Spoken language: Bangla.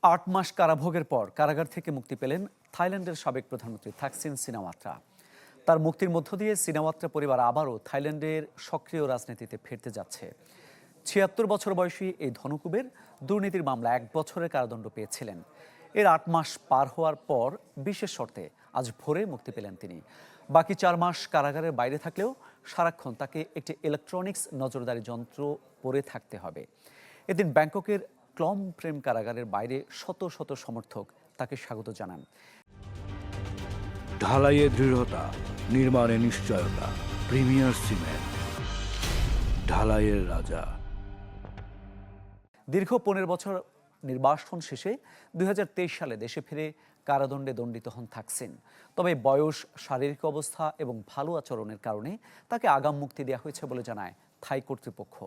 ৮ মাস কারাভোগের পর কারাগার থেকে মুক্তি পেলেন থাইল্যান্ডের সাবেক প্রধানমন্ত্রী থাকসিন সিনাওয়াত্রা। তার মুক্তির মধ্য দিয়ে সিনাওয়াত্রা পরিবার আবারও থাইল্যান্ডের সক্রিয় রাজনীতিতে ফিরতে যাচ্ছে। ৭৬ বছর বয়সী এই ধনকুবের দুর্নীতির মামলা ১ বছরের কারাদণ্ড পেয়েছিলেন। এর ৮ মাস পার হওয়ার পর বিশেষ শর্তে আজ ভোরে মুক্তি পেলেন তিনি। বাকি ৪ মাস কারাগারের বাইরে থাকলেও সারাক্ষণ তাকে একটি ইলেকট্রনিক্স নজরদারি যন্ত্র পরে থাকতে হবে। এদিন ব্যাংককের ক্লম প্রেম কারাগারের বাইরে শত শত সমর্থক তাকে স্বাগত জানান। ঢালাইয়ে দৃঢ়তা, নির্মাণে নিশ্চয়তা, প্রিমিয়ার সিমেন্ট, ঢালাইয়ের রাজা। দীর্ঘ ১৫ বছর নির্বাসন শেষে ২০২৩ সালে দেশে ফিরে কারাদণ্ডে দণ্ডিত হন থাকসিন। তবে বয়স, শারীরিক অবস্থা এবং ভালো আচরণের কারণে তাকে আগাম মুক্তি দেওয়া হয়েছে বলে জানায় থাই কর্তৃপক্ষ।